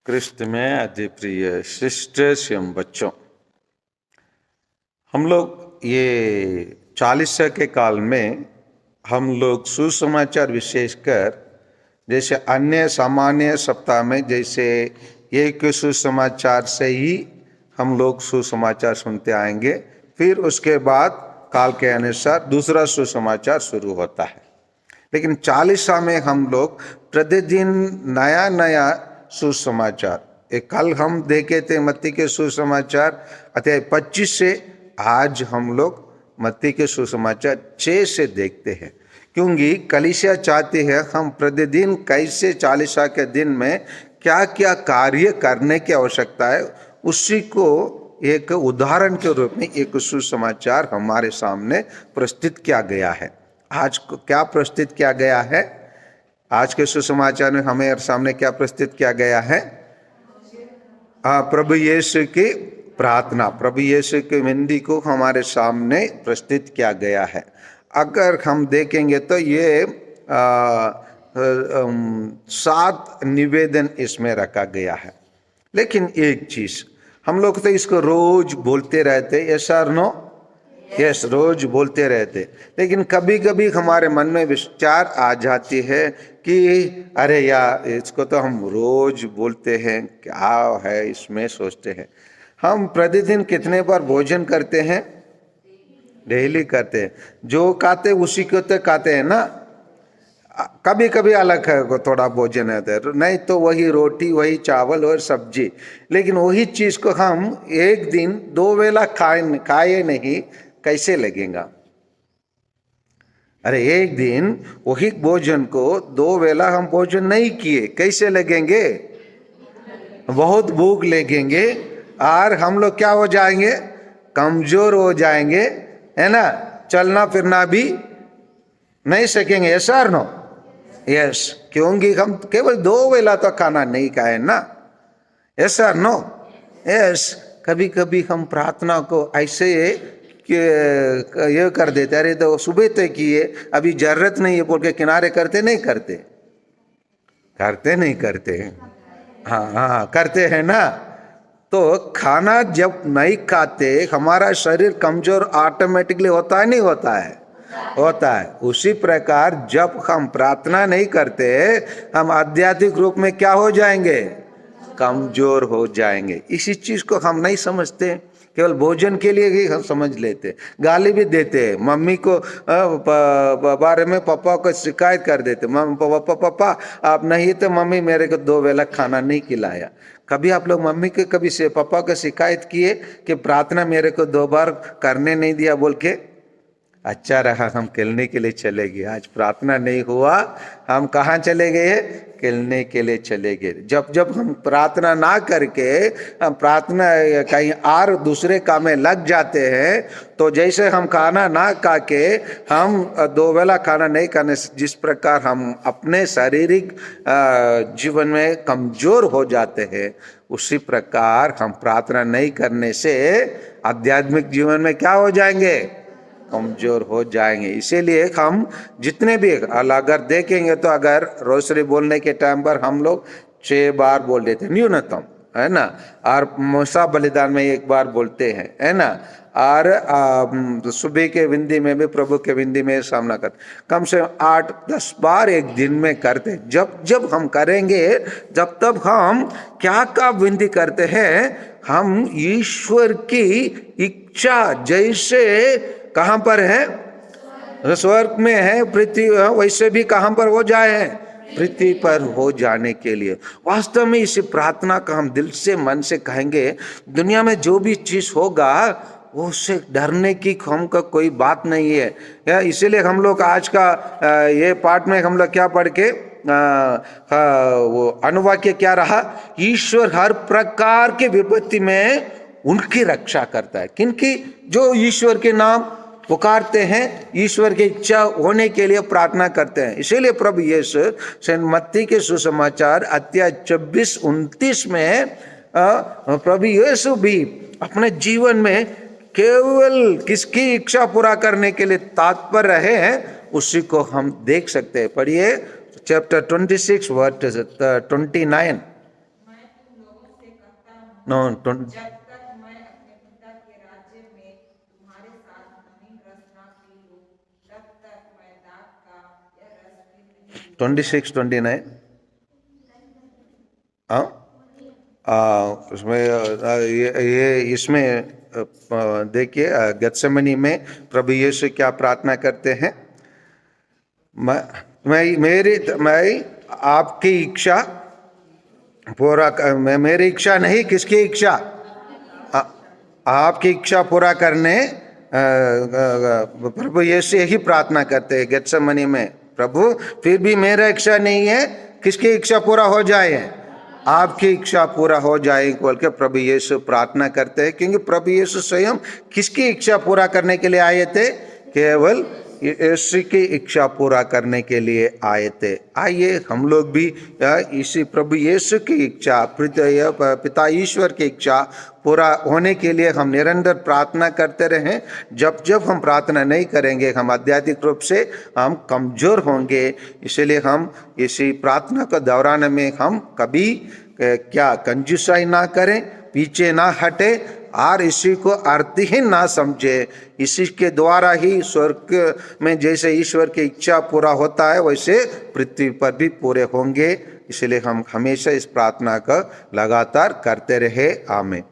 कृष्ण में अति प्रिय शिष्ट एवं बच्चों, हम लोग ये 40 के काल में हम लोग सुसमाचार विशेषकर जैसे अन्य सामान्य सप्ताह में जैसे एक सुसमाचार से ही हम लोग सुसमाचार सुनते आएंगे, फिर उसके बाद काल के अनुसार दूसरा सुसमाचार शुरू होता है। लेकिन 40 में हम लोग प्रतिदिन नया नया सुसमाचार, एक कल हम देखे थे मत्ती के सुसमाचार अध्याय 25 से, आज हम लोग मत्ती के सुसमाचार 6 से देखते हैं, क्योंकि कलीसिया चाहती है हम प्रतिदिन कैसे 40 के दिन में क्या क्या कार्य करने की आवश्यकता है, उसी को एक उदाहरण के रूप में एक सुसमाचार हमारे सामने प्रस्तुत किया गया है। आज को क्या प्रस्तुत किया गया है? आज के सुसमाचार में हमें सामने क्या प्रस्तुत किया गया है? प्रभु यीशु की प्रार्थना, प्रभु यीशु की विनती को हमारे सामने प्रस्तुत किया गया है। अगर हम देखेंगे तो ये 7 निवेदन इसमें रखा गया है। लेकिन एक चीज, हम लोग तो इसको रोज बोलते रहते, यस और नो? यस, रोज बोलते रहते, लेकिन कभी कभी हमारे मन में विचार आ जाती है कि अरे यार, इसको तो हम रोज बोलते हैं, क्या है इसमें, सोचते हैं। हम प्रतिदिन कितने बार भोजन करते हैं? डेली करते हैं। जो खाते उसी को तो खाते हैं ना। कभी कभी अलग है, थोड़ा भोजन है, नहीं तो वही रोटी, वही चावल और सब्जी। लेकिन वही चीज को हम एक दिन 2 वेला खाए नहीं, कैसे लगेगा? अरे एक दिन वही भोजन को 2 वेला हम भोजन नहीं किए, कैसे लगेंगे? बहुत भूख लगेंगे और हम लोग क्या हो जाएंगे? कमजोर हो जाएंगे, है ना। चलना फिरना भी नहीं सकेंगे, यस और नो? यस, क्योंकि हम केवल 2 वेला तो खाना नहीं खाए ना, यस और नो? यस। कभी कभी हम प्रार्थना को ऐसे ये कर देते, अरे तो सुबह तक किए, अभी जरूरत नहीं है बोल के किनारे करते नहीं करते? करते नहीं करते? हाँ, करते हैं ना। तो खाना जब नहीं खाते हमारा शरीर कमजोर ऑटोमेटिकली होता है, नहीं होता है? होता है। उसी प्रकार जब हम प्रार्थना नहीं करते, हम आध्यात्मिक रूप में क्या हो जाएंगे? कमजोर हो जाएंगे। इसी चीज को हम नहीं समझते, केवल भोजन के लिए ही हम समझ लेते, गाली भी देते हैं। मम्मी को बारे में पापा को शिकायत कर देते, पापा आप नहीं तो मम्मी मेरे को 2 वेला खाना नहीं खिलाया। कभी आप लोग मम्मी के कभी से पापा को शिकायत किए कि प्रार्थना मेरे को 2 बार करने नहीं दिया बोल के? अच्छा रहा, हम खेलने के लिए चले गए। आज प्रार्थना नहीं हुआ, हम कहाँ चले गए? खेलने के लिए चले गए। जब जब हम प्रार्थना ना करके हम प्रार्थना कहीं और दूसरे काम में लग जाते हैं, तो जैसे हम खाना ना खा के हम 2 वेला खाना नहीं खाने से जिस प्रकार हम अपने शारीरिक जीवन में कमजोर हो जाते हैं, उसी प्रकार हम प्रार्थना नहीं करने से आध्यात्मिक जीवन में क्या हो जाएंगे? कमजोर हो जाएंगे। इसीलिए हम जितने भी अगर देखेंगे तो अगर रोसरी बोलने के टाइम पर हम लोग 6 बार बोल देते न्यूनतम, है ना। और मूसा बलिदान में 1 बार बोलते हैं, है ना। और सुबह के विंदी में भी प्रभु के विंदी में सामना करते, कम से 8-10 बार एक दिन में करते। जब जब हम करेंगे जब तब हम क्या विंदी करते हैं? हम ईश्वर की इच्छा जैसे कहां पर है? स्वर्ग में है, पृथ्वी, वैसे भी कहां पर हो जाए? पृथ्वी पर हो जाने के लिए। वास्तव में इसी प्रार्थना का हम दिल से मन से कहेंगे, दुनिया में जो भी चीज होगा वो उससे डरने की हमका कोई बात नहीं है। या इसीलिए हम लोग आज का ये पाठ में हम लोग क्या पढ़ के वो अनुवाक्य क्या रहा? ईश्वर हर प्रकार के विपत्ति में उनकी रक्षा करता है। किनकी? जो ईश्वर के नाम पुकारते हैं, ईश्वर की इच्छा होने के लिए प्रार्थना करते हैं। इसीलिए प्रभु यीशु मत्ती के सुसमाचार अध्याय 26-29 में प्रभु यीशु भी अपने जीवन में केवल किसकी इच्छा पूरा करने के लिए तात्पर रहे हैं, उसी को हम देख सकते हैं। पढ़िए चैप्टर 26 वर्स 29। नो जब तक मैं अपने पिता के राज्य में तुम्हारे साथ नवीन रस ना पी लूं, तब तक मैं दाख का यह रस भी नहीं पीऊंगा। 26-29 हाँ उसमें ये इसमें देखिए गत्सेमनी में प्रभु यीशु क्या प्रार्थना करते हैं, मैं आपकी इच्छा पूरा मेरी इच्छा नहीं, किसकी इच्छा? आपकी इच्छा पूरा करने प्रभु यीशु यही प्रार्थना करते हैं गत्सेमनी में, प्रभु फिर भी मेरा इच्छा नहीं है, किसकी इच्छा पूरा हो जाए? आपकी इच्छा पूरा हो जाए बोल के प्रभु यीशु प्रार्थना करते हैं, क्योंकि प्रभु यीशु स्वयं किसकी इच्छा पूरा करने के लिए आए थे? केवल यीशु की इच्छा पूरा करने के लिए आए थे। आइए हम लोग भी इसी प्रभु यीशु की इच्छा, पिता ईश्वर की इच्छा पूरा होने के लिए हम निरंतर प्रार्थना करते रहें। जब जब हम प्रार्थना नहीं करेंगे हम आध्यात्मिक रूप से हम कमजोर होंगे, इसलिए हम इसी प्रार्थना के दौरान में हम कभी क्या कंजूसाई ना करें, पीछे ना हटे और इसी को अर्थहीन ना समझे। इसी के द्वारा ही स्वर्ग में जैसे ईश्वर की इच्छा पूरा होता है वैसे पृथ्वी पर भी पूरे होंगे। इसलिए हम हमेशा इस प्रार्थना का लगातार करते रहे। आमीन।